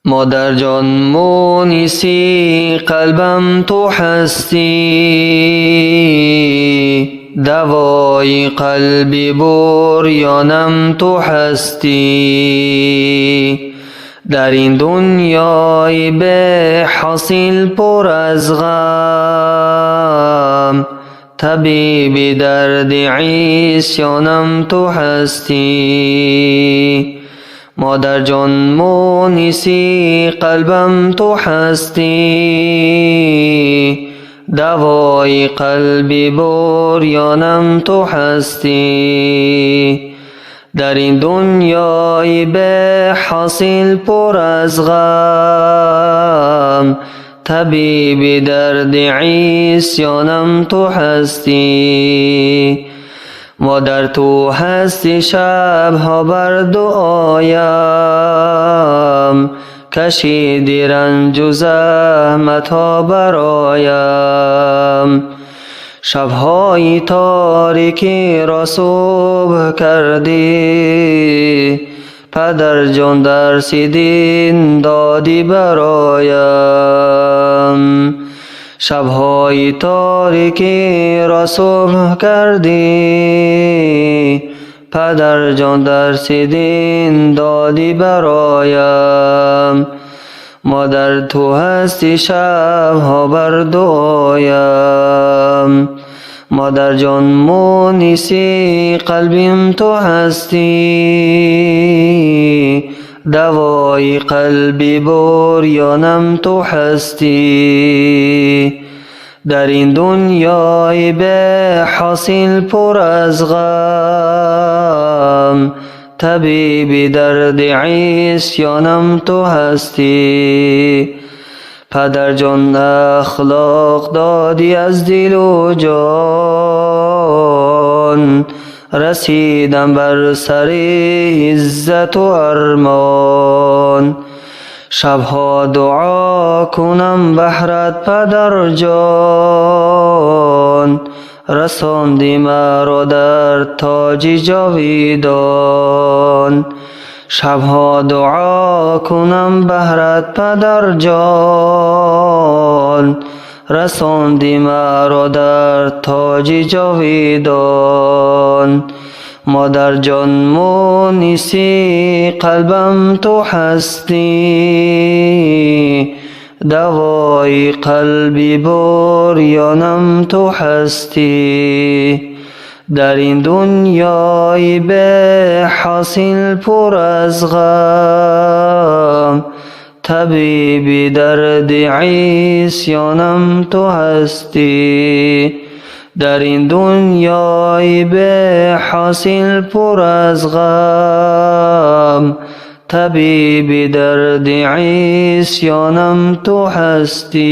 مادر جان مونسی قلبم تو هستی، دوای قلبی بریانم تو هستی. در این دنیای به حاصل پر از غم، طبیب درد عیسیانم تو هستی. مادر جان مونسی قلبم تو هستی، دوای قلبی بریانم تو هستی. در این دنیای به حاصل پر از غم، طبیب درد عیسیانم تو هستی. مادر تو هستی شبها بر دعایم، کشیدی رنج و زحمتها برایم. شبهای تاریکی را صبح کردی، پدر جان درس دین دادی برایم. شبهای تاریکی را صبح کردی، پدر جان درس دین دادی برایم. مادر تو هستی شبها بر دعایم، مادر جان مونسی قلبیم تو هستی، دوای قلبی بریانم تو هستی. در این دنیای به حاصل پر از غم، طبیب درد عیسیانم تو هستی. پدر جان اخلاق دادی از دل و جان، رسیدم بر سر عزت و ارمان. شبها دعا کنم بهرت پدر جان، رساندی مرا در تاج جاویدان. شبها دعا کنم بهرت پدر جان، رساندی مرا در تاج جاویدان. مادر جان مونسی قلبم تو هستی، دوای قلبی بریانم تو هستی. در این دنیای به حاصل پر از غم، طبیب درد عیسیانم تو هستی. در این دنیای به حاصل پر از غم، طبیب درد عیسیانم تو هستی.